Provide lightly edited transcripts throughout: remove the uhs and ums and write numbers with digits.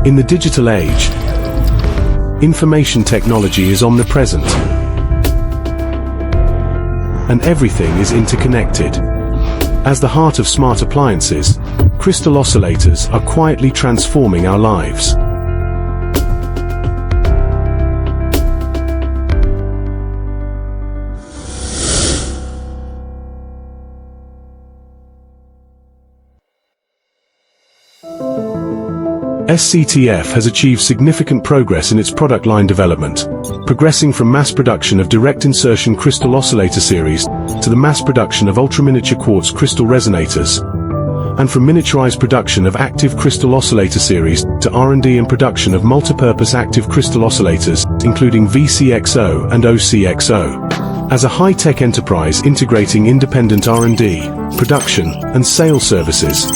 In the digital age, information technology is omnipresent, and everything is interconnected. As the heart of smart appliances, crystal oscillators are quietly transforming our lives. SCTF has achieved significant progress in its product line development, progressing from mass production of direct insertion crystal oscillator series to the mass production of ultra-miniature quartz crystal resonators, and from miniaturized production of active crystal oscillator series to R&D and production of multipurpose active crystal oscillators, including VCXO and OCXO. As a high-tech enterprise integrating independent R&D, production, and sales services,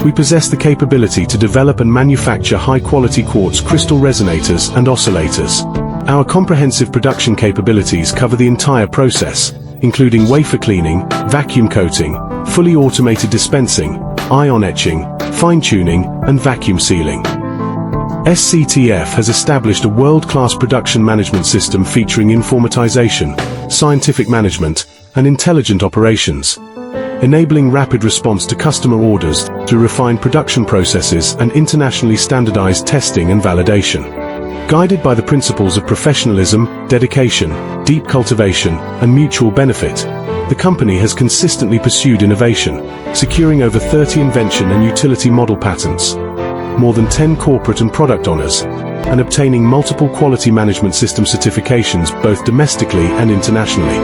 we possess the capability to develop and manufacture high-quality quartz crystal resonators and oscillators. Our comprehensive production capabilities cover the entire process, including wafer cleaning, vacuum coating, fully automated dispensing, ion etching, fine-tuning, and vacuum sealing. SCTF has established a world-class production management system featuring informatization, scientific management, and intelligent operations, enabling rapid response to customer orders through refined production processes and internationally standardized testing and validation. Guided by the principles of professionalism, dedication, deep cultivation, and mutual benefit, the company has consistently pursued innovation, securing over 30 invention and utility model patents, more than 10 corporate and product honors, and obtaining multiple quality management system certifications both domestically and internationally.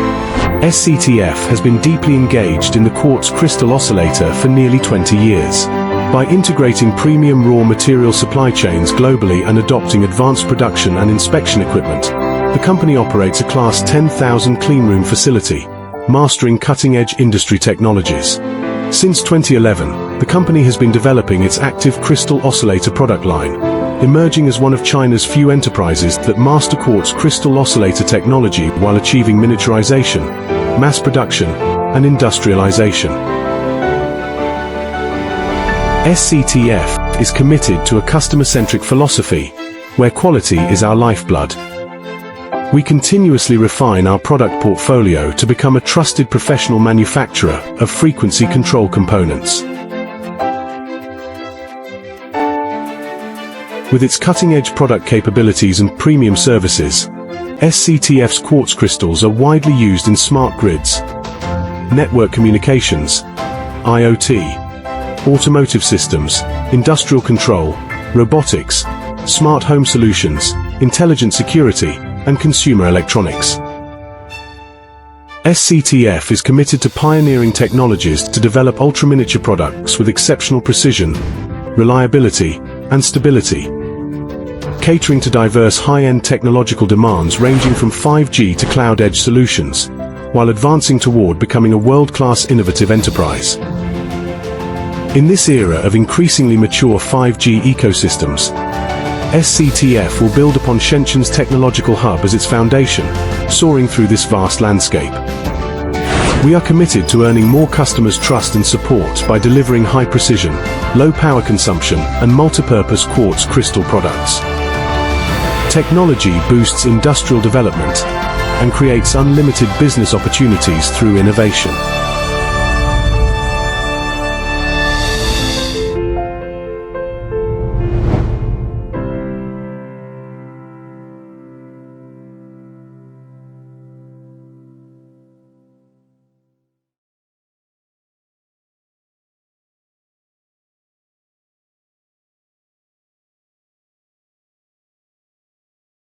SCTF has been deeply engaged in the quartz crystal oscillator for nearly 20 years. By integrating premium raw material supply chains globally and adopting advanced production and inspection equipment, the company operates a Class 10,000 cleanroom facility, mastering cutting-edge industry technologies. Since 2011, the company has been developing its active crystal oscillator product line, emerging as one of China's few enterprises that master quartz crystal oscillator technology while achieving miniaturization, mass production, and industrialization. SCTF is committed to a customer-centric philosophy, where quality is our lifeblood. We continuously refine our product portfolio to become a trusted professional manufacturer of frequency control components. With its cutting-edge product capabilities and premium services, SCTF's quartz crystals are widely used in smart grids, network communications, IoT, automotive systems, industrial control, robotics, smart home solutions, intelligent security, and consumer electronics. SCTF is committed to pioneering technologies to develop ultra-miniature products with exceptional precision, reliability, and stability, catering to diverse high-end technological demands ranging from 5G to cloud-edge solutions, while advancing toward becoming a world-class innovative enterprise. In this era of increasingly mature 5G ecosystems, SCTF will build upon Shenzhen's technological hub as its foundation, soaring through this vast landscape. We are committed to earning more customers' trust and support by delivering high-precision, low-power consumption, and multipurpose quartz crystal products. Technology boosts industrial development and creates unlimited business opportunities through innovation.